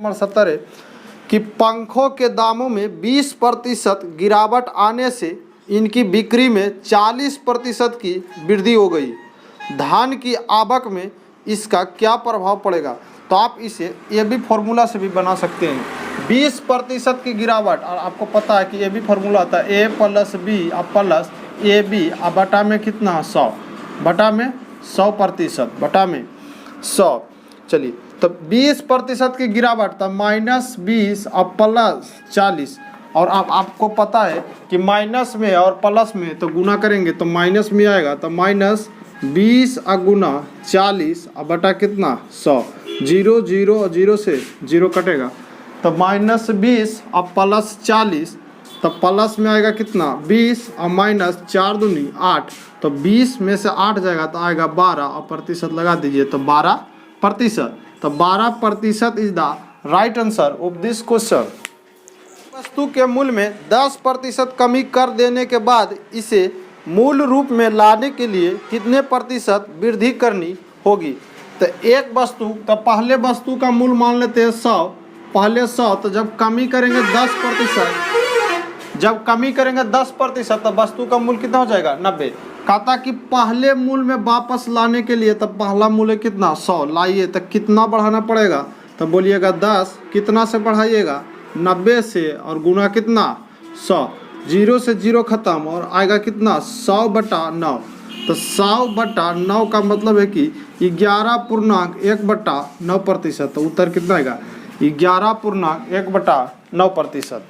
Number 70 है कि पंखों के दामों में 20% गिरावट आने से इनकी बिक्री में 40% की वृद्धि हो गई। धान की आवक में इसका क्या प्रभाव पड़ेगा? तो आप इसे ये भी फॉर्मूला से भी बना सकते हैं। 20% की गिरावट, और आपको पता है कि ये भी फॉर्मूला आता है ए प्लस बी अब प्लस ए बी अब बटा में कितना 100 बटा में 100% बटा में 100। चलिए तो 20% की गिरावट तब -20 अब +40। और अब आपको पता है कि माइनस में और प्लस में तो गुना करेंगे तो माइनस में आएगा, तो -20 गुना 40 अब बटा कितना 100। 0 0 और 0 से 0 कटेगा तो -20 अब +40, तो प्लस में आएगा कितना 20 और माइनस 4 दूनी 8, तो 20 में से 8 जाएगा तो आएगा 12 और प्रतिशत लगा दीजिए तो 12%। तो 12% is the right answer of this question. वस्तु के मूल्य में 10% कमी कर देने के बाद इसे मूल रूप में लाने के लिए कितने प्रतिशत वृद्धि करनी होगी? तो एक वस्तु, तो पहले वस्तु का मूल्य मान लेते हैं 100, पहले 100, तो जब कमी करेंगे 10%, जब कमी करेंगे 10% तो वस्तु का मूल्य कितना हो जाएगा 90। कहता कि पहले मूल्य में वापस लाने के लिए तो पहला मूल्य कितना 100 लाइए, तो कितना बढ़ाना पड़ेगा? तो बोलिएगा 10, कितना से बढ़ाइएगा 90 से, और गुना कितना 100, 0 से 0 खत्म और आएगा कितना 100/9। तो 100/9 का मतलब है कि 11.1/9%। तो उत्तर कितना आएगा 11.1/9%।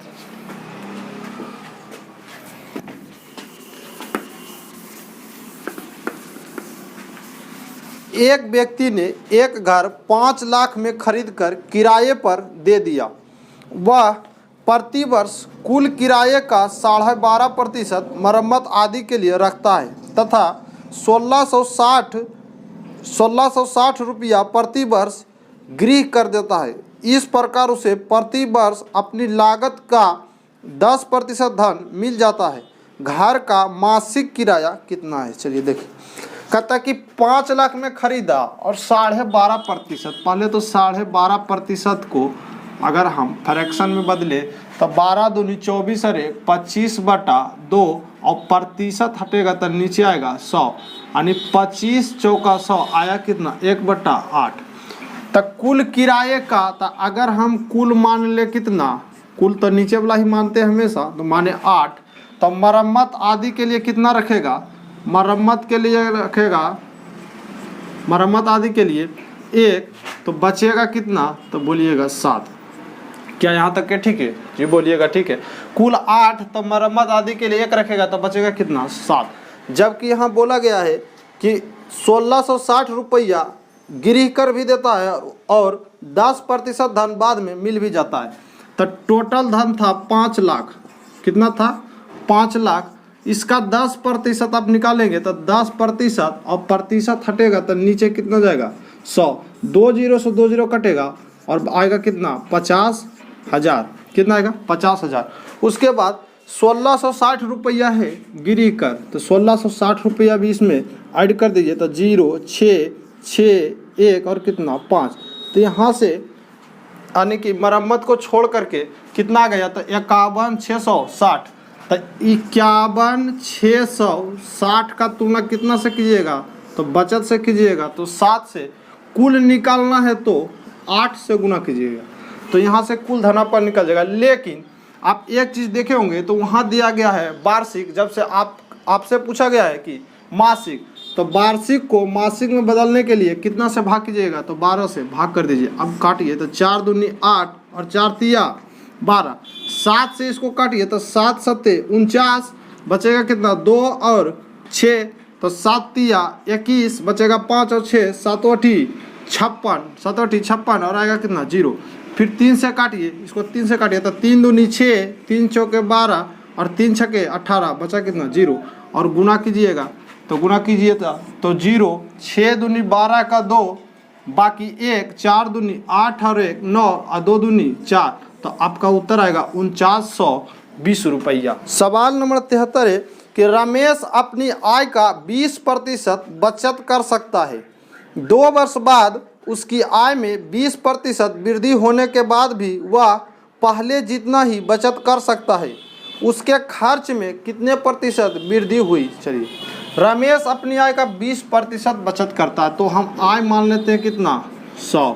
एक व्यक्ति ने एक घर 5 लाख में खरीदकर किराए पर दे दिया। वह प्रति वर्ष कुल किराए का 12.5% मरम्मत आदि के लिए रखता है तथा 1660 रुपया प्रति वर्ष गृह कर देता है। इस प्रकार उसे प्रति वर्ष अपनी लागत का 10% धन मिल जाता है। घर का मासिक किराया कितना है? चलिए देखिए, कहता कि 5 लाख में खरीदा और 12.5%, पहले तो 12.5% को अगर हम फ्रैक्शन में बदले तो 12 दूनी 24 अरे 25/2 और प्रतिशत हटेगा तो नीचे आएगा 100, यानी 25 चौका 100 आया कितना 1/8। तो कुल किराए का, तो अगर हम कुल मान ले कितना, कुल तो नीचे वाला ही मानते हैं हमेशा, तो माने 8। तो मरम्मत आदि के लिए कितना रखेगा? मरम्मत के लिए रखेगा, मरम्मत आदि के लिए 1, तो बचेगा कितना? तो बोलिएगा 7। क्या यहाँ तक के ठीक है जी? बोलिएगा ठीक है। कुल 8, तो मरम्मत आदि के लिए 1 रखेगा तो बचेगा कितना 7। जबकि यहाँ बोला गया है कि 1660 रुपया गिरह कर भी देता है और 10% धन बाद में मिल भी जाता है। तो टोटल धन था 5 लाख, कितना था 5 लाख, इसका 10% आप निकालेंगे तो 10% और प्रतिशत हटेगा तो नीचे कितना जाएगा 100, 2 0 से 2 0 कटेगा और आएगा कितना 50,000, कितना आएगा 50,000। उसके बाद 1660 रुपया है गिरी कर, तो 1660 रुपया भी इसमें ऐड कर दीजिए तो 0 6 6 1 और कितना 5। तो यहाँ से यानी कि मरम्मत को छोड़ करके कितना गया तो 51,660। तो 51,660 का तुलना कितना से कीजिएगा? तो बचत से कीजिएगा, तो 7 से। कुल निकालना है तो 8 से गुना कीजिएगा, तो यहाँ से कुल धनापन निकल जाएगा। लेकिन आप एक चीज़ देखे होंगे तो वहाँ दिया गया है वार्षिक, जब से आपसे पूछा गया है कि मासिक, तो वार्षिक को मासिक में बदलने के लिए कितना से भाग कीजिएगा? तो 12 से भाग कर दीजिए। अब काटिए तो 4 दूनी 8 और 4 तिया 12, 7 से इसको काटिए तो 7 सत्ते 49, बचेगा कितना 2 और 6, तो 7 तिया 21, बचेगा 5 और 6 7 8 56, 7 8 56 और आएगा कितना 0। फिर 3 से काटिए, इसको 3 से काटिए तो 3 दूनी 6, 3 चौके 12 और 3 छके 18, बचा कितना 0। और गुना कीजिएगा तो गुना कीजिए तो 0, 6 दूनी 12 का 2, बाकी 1, 4 दूनी 8 और 1 9 और 2 दूनी 4, तो आपका उत्तर आएगा 4920 रुपया। सवाल नंबर 73 है कि रमेश अपनी आय का 20% बचत कर सकता है। 2 वर्ष बाद उसकी आय में 20% वृद्धि होने के बाद भी वह पहले जितना ही बचत कर सकता है। उसके खर्च में कितने प्रतिशत वृद्धि हुई? चलिए, रमेश अपनी आय का 20% बचत करता है, तो हम आय मान लेते हैं कितना? 100।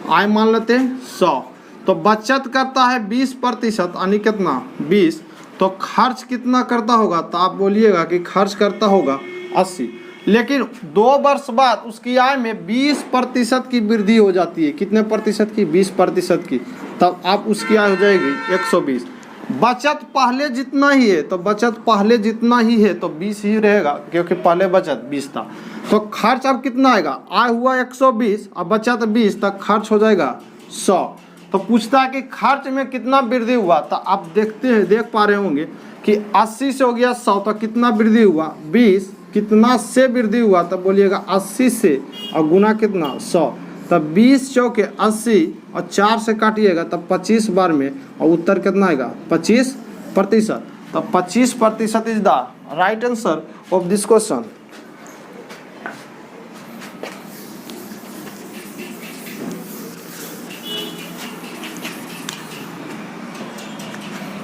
आय मान लेते हैं 100। तो बचत करता है 20% यानी कितना? 20। तो खर्च कितना करता होगा? तो आप बोलिएगा कि खर्च करता होगा 80। लेकिन 2 वर्ष बाद उसकी आय में 20% की वृद्धि हो जाती है। कितने प्रतिशत की? 20% की। तब आप उसकी आय हो जाएगी 120। बचत पहले जितना ही है, तो बचत पहले जितना ही है तो 20 ही रहेगा, क्योंकि पहले बचत 20 था। तो खर्च अब कितना आएगा? आय हुआ 120 और बचत 20, तक खर्च हो जाएगा 100। तो पूछता है कि खर्च में कितना वृद्धि हुआ? तो आप देखते हैं, देख पा रहे होंगे कि 80 से हो गया 100, तो कितना वृद्धि हुआ? 20। कितना से वृद्धि हुआ? तब बोलिएगा 80 से, और गुना कितना? 100। तब 20 चौके 80 और 4 से काटिएगा तब 25 बार में, और उत्तर कितना आएगा? 25%। तब 25% is the right answer of this question.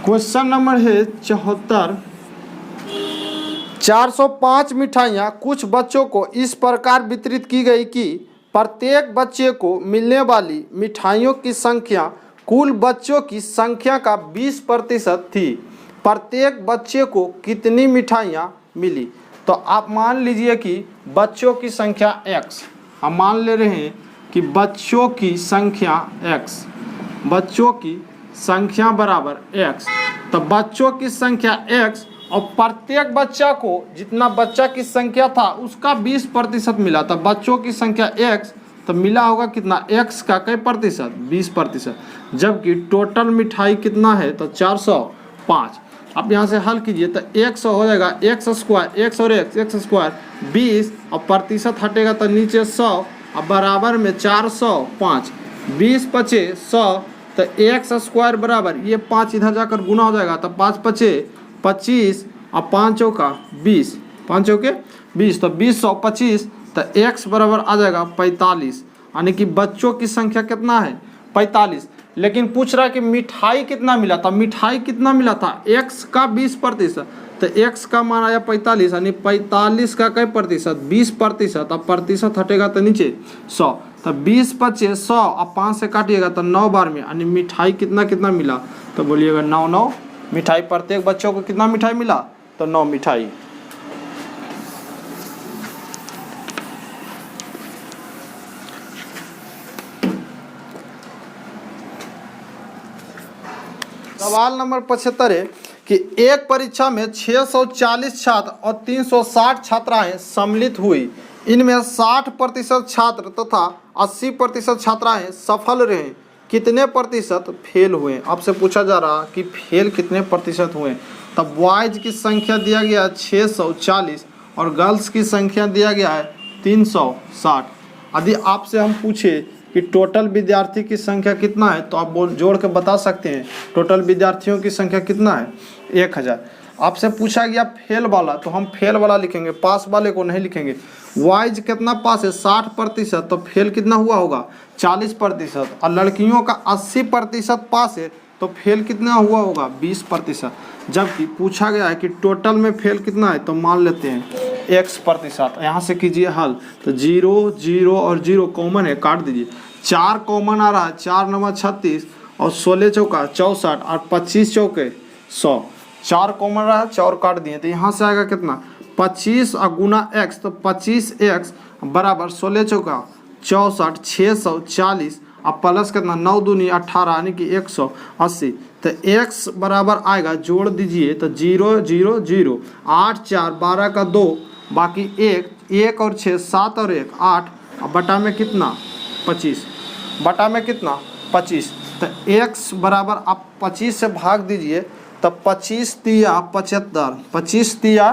Question number है 74। 405 मिठाइयाँ कुछ बच्चों को इस प्रकार वितरित की गई कि प्रत्येक बच्चे को मिलने वाली मिठाइयों की संख्या कुल बच्चों की संख्या का 20% थी। प्रत्येक बच्चे को कितनी मिठाइयाँ मिली? तो आप मान लीजिए कि बच्चों की संख्या x, हम मान ले रहे हैं कि बच्चों की संख्या x, बच्चों की संख्या बराबर x। तो बच्चों की संख्या x और प्रत्येक बच्चा को जितना बच्चा की संख्या था उसका 20% मिला। तो बच्चों की संख्या x, तो मिला होगा कितना? x का कई प्रतिशत? 20%। जबकि टोटल मिठाई कितना है? तो 405। अब यहाँ से हल कीजिए तो 100 हो जाएगा x स्क्वायर, x और x स्क्वायर 20, और प्रतिशत हटेगा तो नीचे 100 और बराबर में 405। 20 पचे 100, तो x स्क्वायर बराबर ये 5 इधर जाकर गुना हो जाएगा, तो 5 पचे 25 और 5 चौका 20, 5 चौके 20, तो 20 100 25, तो x बराबर आ जाएगा 45। यानी कि बच्चों की संख्या कितना है? 45। लेकिन पूछ रहा है कि मिठाई कितना मिला था? मिठाई कितना मिला था? x का 20%, तो x का मान आया 45, यानी 45 का कई प्रतिशत? 20%। अब प्रतिशत हटेगा तो नीचे 100, तो 20 पचे 100 और 5 से काटिएगा तो 9 बार में, यानी मिठाई कितना कितना मिला? तो बोलिएगा 9 मिठाई। प्रत्येक बच्चों को कितना मिठाई मिला? तो 9 मिठाई। सवाल नंबर 75 है कि एक परीक्षा में 640 छात्र और 360 छात्राएं सम्मिलित हुई। इनमें 60% छात्र तथा 80% छात्राएं सफल रहे। कितने प्रतिशत फेल हुए? आपसे पूछा जा रहा कि फेल कितने प्रतिशत हुए। तब बॉयज की संख्या दिया गया है 640 और गर्ल्स की संख्या दिया गया है 360। यदि आपसे हम पूछे कि टोटल विद्यार्थी की संख्या कितना है, तो आप जोड़ के बता सकते हैं टोटल विद्यार्थियों की संख्या कितना है? 1000। आपसे पूछा गया फेल वाला, तो हम फेल वाला लिखेंगे, पास वाले को नहीं लिखेंगे। बॉयज कितना पास है? 60%, तो फेल कितना हुआ होगा? 40%। और लड़कियों का 80% पास है, तो फेल कितना हुआ होगा? 20%। जबकि पूछा गया है कि टोटल में फेल कितना है, तो मान लेते हैं x%। यहाँ से कीजिए हल, तो 0 0 और 0 कॉमन है, काट दीजिए। 4 कॉमन आ रहा है, 4 9 36 और 16 चौका 64 और 25 चौके 100। 4 कॉमन रहा है, 4 काट दिए, तो यहाँ से आएगा कितना? 25 और गुना x, तो 25x बराबर 16 चौका 64 640 और प्लस कितना? 9 दूनी 18, यानी कि 180। तो x बराबर आएगा, जोड़ दीजिए तो 0 0 0, 8 4 12 का 2, बाकी 1 और 6 7 और 1 8, और बटा में कितना? 25, बटा में कितना? 25। तो x बराबर आप 25 से भाग दीजिए, तब 25 तिया 75, 25 तिया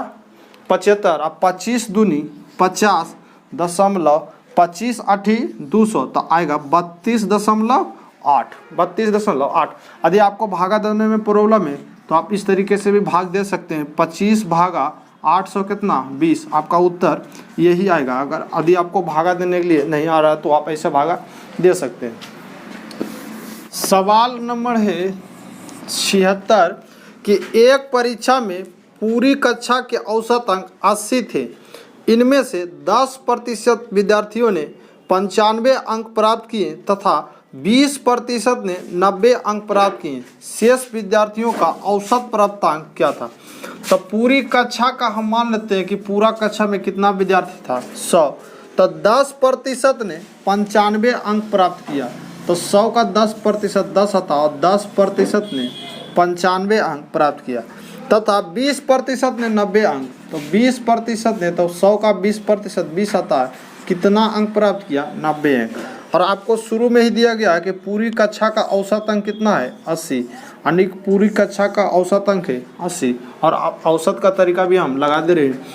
75 और 25 दूनी 50 दशमलव 25 8 200, तो आएगा 32.8, 32.8। यदि आपको भागा देने में प्रॉब्लम है तो आप इस तरीके से भी भाग दे सकते हैं, 25 भागा 800 कितना 20। आपका उत्तर यही आएगा। अगर यदि आपको भागा देने के लिए नहीं आ रहा तो आप ऐसे भागा दे सकते हैं। सवाल नंबर है 76 कि एक परीक्षा में पूरी कक्षा के औसत अंक 80 थे। इनमें से 10% विद्यार्थियों ने 95 अंक प्राप्त किए तथा 20% ने 90 अंक प्राप्त किए। शेष विद्यार्थियों का औसत प्राप्तांक क्या था? तो पूरी कक्षा का हम मान लेते हैं कि पूरा कक्षा में कितना विद्यार्थी था 100, तो 10% ने 95 अंक प्राप्त किया, तो 100 का 10% 10 आता और 10% ने 95 अंक प्राप्त किया तथा 20% ने 90 अंक, तो 20% ने तो 100 का 20% 20 आता है, कितना अंक प्राप्त किया 90 अंक। और आपको शुरू में ही दिया गया है कि पूरी कक्षा का औसत अंक कितना है 80, यानी पूरी कक्षा का औसत अंक है 80 और औसत का तरीका भी हम लगा दे रहे हैं।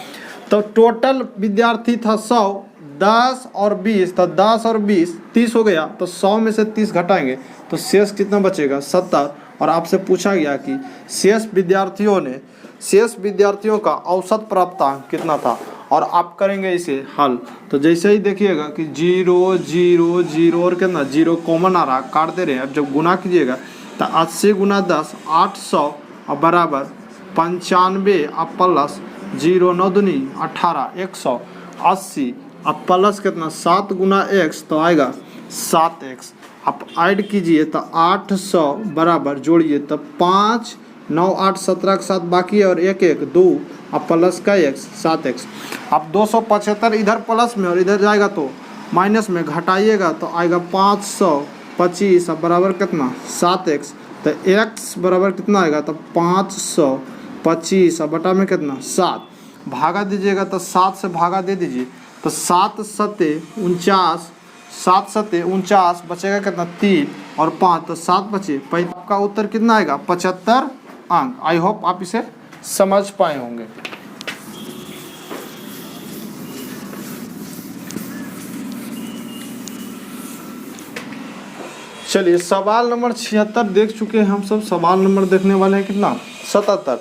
तो टोटल विद्यार्थी था 100, 10 और 20, तो 10 और 20 30 हो गया, तो 100 में से 30 घटाएंगे तो शेष कितना बचेगा 70। और आपसे पूछा गया कि शेष विद्यार्थियों का औसत प्राप्तांक कितना था और आप करेंगे इसे हल। तो जैसे ही देखिएगा कि 0 0 0 और कितना 0 कॉमन आ रहा, काट दे रहे हैं। अब जब गुना कीजिएगा तो 80 गुना 10 800 और बराबर 95 अब प्लस 0 9 दूनी 18 180 अब प्लस कितना 7 गुना x तो आएगा 7x। आप ऐड कीजिए तो 800 बराबर जोड़िए तो 5 9 8 17 के साथ बाकी है और 1 1 2 अब प्लस का x 7x। अब 275 इधर प्लस में और इधर जाएगा तो माइनस में, घटाइएगा तो आएगा 525 अब बराबर कितना 7x। तो x बराबर कितना आएगा तो 525 अब बटा में कितना 7, भागा दीजिएगा तो 7 से भागा दे दीजिए तो 7 सत्ते 49, 7 सत्ते 49 बचेगा कितना 3 और 5 तो 7 बचे। आपका उत्तर कितना आएगा 75 अंक। आई होप आप इसे समझ पाए होंगे। चलिए सवाल नंबर 76 देख चुके हैं हम सब। सवाल नंबर देखने वाले हैं कितना 77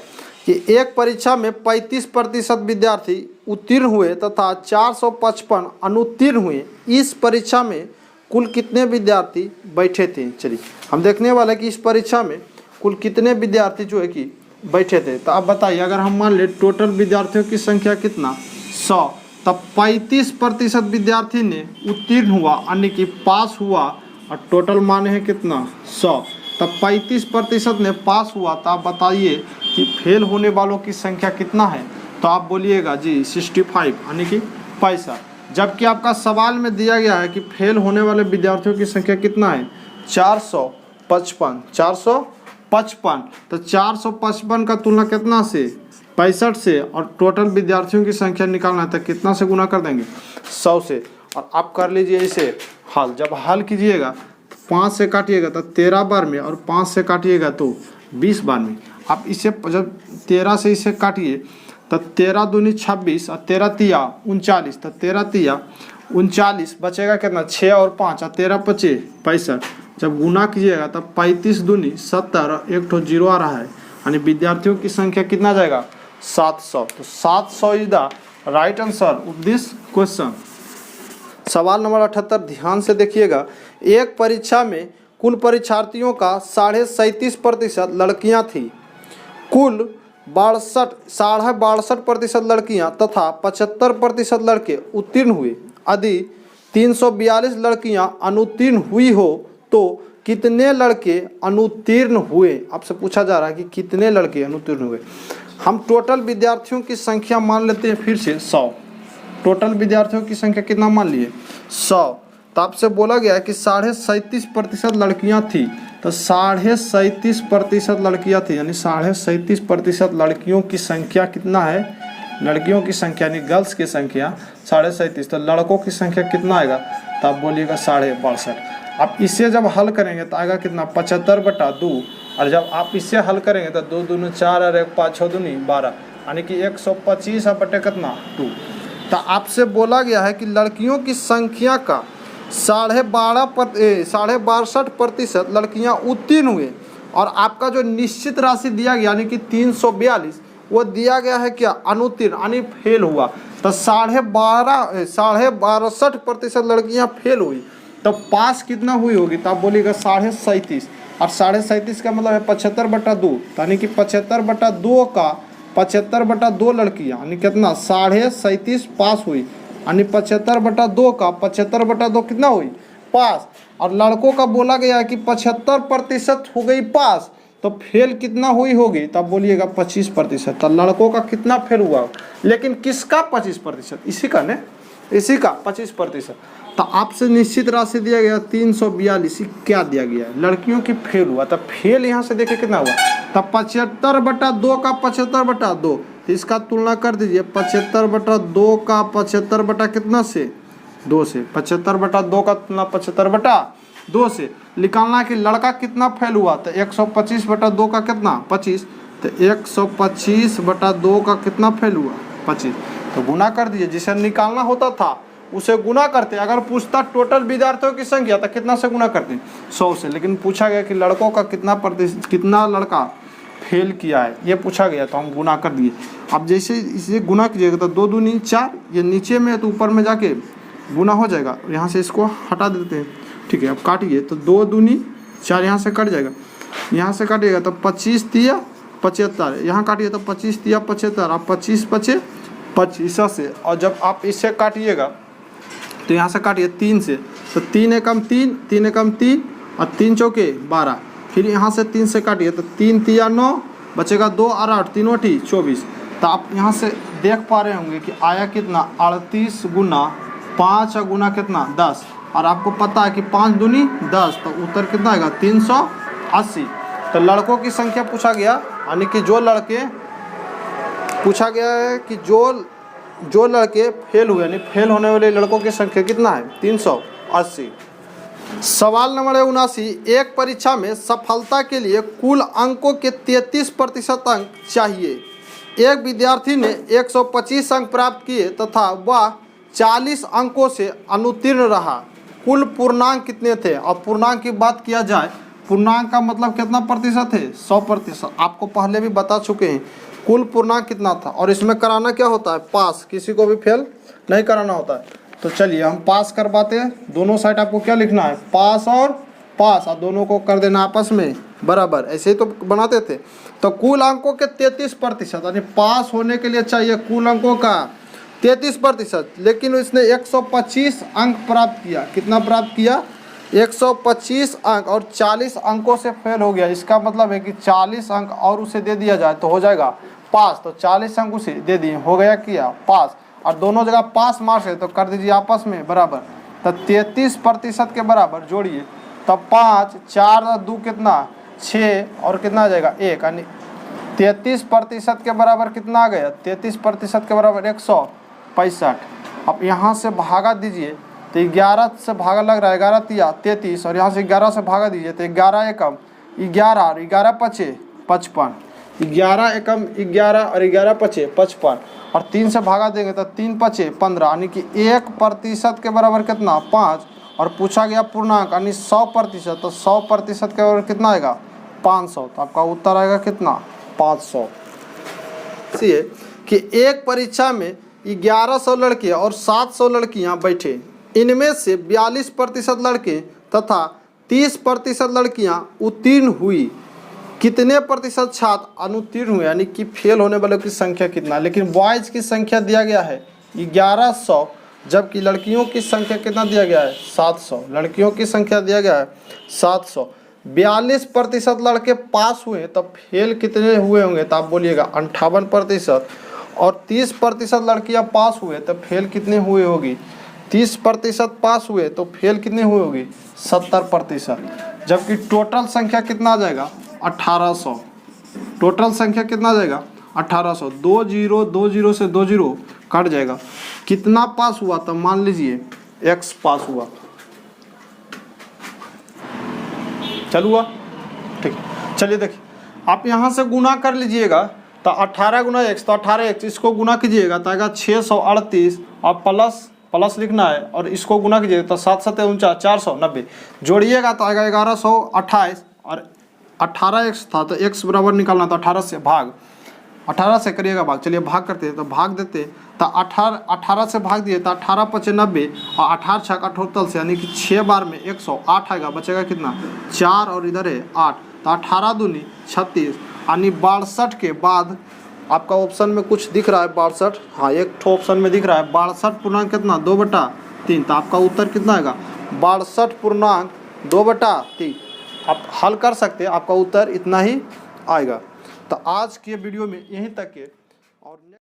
कि एक परीक्षा में 35% विद्यार्थी उत्तीर्ण हुए तथा 455 अनुत्तीर्ण हुए। इस परीक्षा में कुल कितने विद्यार्थी बैठे थे? चलिए हम देखने वाले कि इस परीक्षा में कुल कितने विद्यार्थी जो है कि बैठे थे। तो आप बताइए, अगर हम मान ले टोटल विद्यार्थियों की संख्या कितना 100, तब 35% विद्यार्थी ने उत्तीर्ण हुआ यानी कि पास हुआ और टोटल माने हैं कितना 100, तब 35% ने पास हुआ। तो आप बताइए कि फेल होने वालों की संख्या कितना है? तो आप बोलिएगा जी 65 यानी कि 65, जबकि आपका सवाल में दिया गया है कि फेल होने वाले विद्यार्थियों की संख्या कितना है 455। 455 तो 455 का तुलना कितना से 65 से, और टोटल विद्यार्थियों की संख्या निकालना है तो कितना से गुना कर देंगे 100 से। और आप कर लीजिए इसे हल। जब हल कीजिएगा 5 से काटिएगा तो 13 बार में और 5 से काटिएगा तो 20 बार में। आप इसे जब 13 से इसे काटिए तो 13 दूनी 26 और 13 तिया 39, तो 13 तिया 39 बचेगा कितना 6 और 5 और 13 पचे 65। जब गुना कीजिएगा तब 35 दूनी 70 और एक ठो 0 आ रहा है, यानी विद्यार्थियों की संख्या कितना जाएगा 700। तो 700 is the right answer of this question. सवाल नंबर 78 ध्यान से देखिएगा। एक परीक्षा में कुल परीक्षार्थियों का 37.5% लड़कियां थी। कुल 62.5% लड़कियां तथा 75% लड़के उत्तीर्ण हुए। यदि 342 लड़कियां अनुत्तीर्ण हुई हो तो कितने लड़के अनुत्तीर्ण हुए? आपसे पूछा जा रहा है कि कितने लड़के अनुत्तीर्ण हुए। हम टोटल विद्यार्थियों की संख्या मान लेते हैं फिर से 100। टोटल विद्यार्थियों की संख्या कितना मान लिए 100। तो आपसे बोला गया है कि 37.5% लड़कियां थी, तो 37.5% लड़कियां थी, यानी 37.5% लड़कियों की संख्या कितना है, लड़कियों की संख्या यानी गर्ल्स की संख्या 37.5। तो लड़कों की संख्या कितना आएगा? तो आप बोलिएगा 62.5। आप इसे जब हल करेंगे तो आएगा कितना 75/2, और जब आप इसे हल करेंगे तो 2 दूनी 4 और 1 5 6 दूनी 12, यानी कि 125 बटे कितना 2। तो आपसे बोला गया है कि लड़कियों की संख्या का 62.5% लड़कियां उत्तीर्ण हुए, और आपका जो निश्चित राशि दिया गया यानी कि 342, वो दिया गया है क्या, अनुत्तीर्ण यानी फेल हुआ। तो 62% लड़कियां फेल हुई, तो पास कितना हुई होगी, तो आप बोलिएगा 37.5, और 37.5 का मतलब है 75/2, यानी कि 75/2 का 75/2 लड़कियां, यानी कितना 37.5 पास हुई, यानी 75/2 का 75/2 कितना हुई, पास। और लड़कों का बोला गया है कि 75% हो गई पास, तो फेल कितना हुई होगी, तब बोलिएगा 25%। तो लड़कों का कितना फेल हुआ, लेकिन किसका 25%, इसी का ने, इसी का 25%। तो आपसे निश्चित राशि दिया गया 342, क्या दिया गया है, लड़कियों की फेल हुआ। तो फेल यहाँ से देखिए कितना हुआ, तब 75/2 का 75/2, तो इसका तुलना कर दीजिए 75/2 का 75 कितना से 2 से, 75/2 का तुलना 75/2 से। निकालना कि लड़का कितना फेल हुआ, तो 125/2 का कितना 25, तो 125/2 का कितना फेल हुआ 25, तो गुना कर दीजिए। जिसे निकालना होता था उसे गुना करते, अगर पूछता टोटल विद्यार्थियों की संख्या तो कितना से गुना करते, 100 से। लेकिन पूछा गया कि लड़कों का कितना लड़का फेल किया है, ये पूछा गया, तो हम गुना कर दिए। अब जैसे इसे गुना कीजिएगा तो 2 दूनी 4, ये नीचे में है तो ऊपर में जाके गुना हो जाएगा। यहाँ से इसको हटा देते हैं, ठीक है। अब काटिए तो 2 दूनी 4, यहाँ से कट जाएगा, यहाँ से काटिएगा तो 25 तिया 75, यहाँ काटिए तो 25 तिया 75, आप 25 पचे 25 से। और जब आप इससे काटिएगा तो यहाँ से काटिए 3 से, तो 3 एकम 3, 3 एकम 3, और 3 चौके 12। फिर यहाँ से 3 से काटिए तो 3 तिया 9, बचेगा 2 और 8, 3 × 8 24। तो आप यहाँ से देख पा रहे होंगे कि आया कितना 38 गुना 5 गुना कितना 10, और आपको पता है कि 5 दूनी 10, तो उत्तर कितना आएगा 380। तो लड़कों की संख्या पूछा गया, यानी कि जो लड़के पूछा गया है कि जो लड़के फेल हुए, यानी फेल होने वाले लड़कों की संख्या कितना है 380। सवाल नंबर 79, एक परीक्षा में सफलता के लिए कुल अंकों के 33% अंक चाहिए। एक विद्यार्थी ने 125 अंक प्राप्त किए तथा वह 40 अंकों से अनुत्तीर्ण रहा। कुल पूर्णांक कितने थे, और पूर्णांक की बात किया जाए, पूर्णांक का मतलब कितना प्रतिशत है 100%, आपको पहले भी बता चुके हैं। कुल पूर्णांक कितना था, और इसमें कराना क्या होता है, पास, किसी को भी फेल नहीं कराना होता है। तो चलिए हम पास करवाते हैं, दोनों साइड आपको क्या लिखना है, पास और पास, और दोनों को कर देना आपस में बराबर, ऐसे ही तो बनाते थे। तो कुल अंकों के 33%, यानी पास होने के लिए चाहिए कुल अंकों का 33%, लेकिन उसने 125 अंक प्राप्त किया। कितना प्राप्त किया, 125 अंक, और 40 अंकों से फेल हो गया। इसका मतलब है कि 40 अंक और उसे दे दिया जाए तो हो जाएगा पास। तो 40 अंक उसे दे दिए, हो गया किया पास, और दोनों जगह पास मार्क्स है तो कर दीजिए आपस में बराबर। तो 33% के बराबर जोड़िए, तब 5 4 2 कितना 6, और कितना आ जाएगा 1, यानी 33% के बराबर कितना आ गया, 33% के बराबर 165। अब यहाँ से भागा दीजिए तो 11 से भागा लग रहा है, 11 तिया 33, और यहाँ से 11 से भागा दीजिए तो 11 एकम 11, और 11 पचे 55, 11 एकम 11, और 11 पचे 55, और 3 से भागा देंगे तो 3 पचे 15, यानी कि 1% के बराबर कितना 5, और पूछा गया पूर्णांक यानी 100%, तो 100% के बराबर कितना आएगा 500। तो आपका उत्तर आएगा कितना 500। इसलिए कि एक परीक्षा में 1100 लड़के और 700 लड़कियां बैठे, इनमें से 42% लड़के तथा 30% लड़कियां उत्तीर्ण हुई। कितने प्रतिशत छात्र अनुत्तीर्ण हुए, यानी कि फेल होने वालों की संख्या कितना। लेकिन बॉयज़ की संख्या दिया गया है 1100, जबकि लड़कियों की संख्या कितना दिया गया है 700। लड़कियों की संख्या दिया गया है 700। 42% लड़के पास हुए, तब फेल कितने हुए होंगे, तो आप बोलिएगा 58%। और 30% लड़कियां पास हुए तब फेल कितने हुए होगी, 30% पास हुए तो फेल कितने हुए होगी 70%। जबकि टोटल संख्या कितना आ जाएगा 1800। टोटल संख्या कितना आ जाएगा 1800। 20 से 20 कट जाएगा। कितना पास हुआ, तब मान लीजिए x पास हुआ, चल हुआ, ठीक है। चलिए देखिए, आप यहाँ से गुना कर लीजिएगा तो 18 गुना x, तो 18x, इसको गुना कीजिएगा तो आएगा 638, और प्लस लिखना है, और इसको गुना कीजिएगा तो 7 7 49 490, जोड़िएगा तो आएगा 1128, और 18x था तो x बराबर निकालना तो 18 से भाग, 18 से करिएगा भाग। चलिए भाग करते हैं, तो भाग देते हैं। तो 18 से भाग दिए तो 18 × 90 और 18 × 6 48 से, यानी कि 6 बार में 108 आएगा। बचेगा कितना 4 और इधर है 8, तो 18 दूनी 36, यानी 62 के बाद आपका ऑप्शन में कुछ दिख रहा है 62। हाँ, एक ठो ऑप्शन में दिख रहा है 62 पूर्णांक कितना 2/3। तो आपका उत्तर कितना आएगा 62 पूर्णांक 2/3। आप हल कर सकते हैं, आपका उत्तर इतना ही आएगा। तो आज के वीडियो में यहीं तक के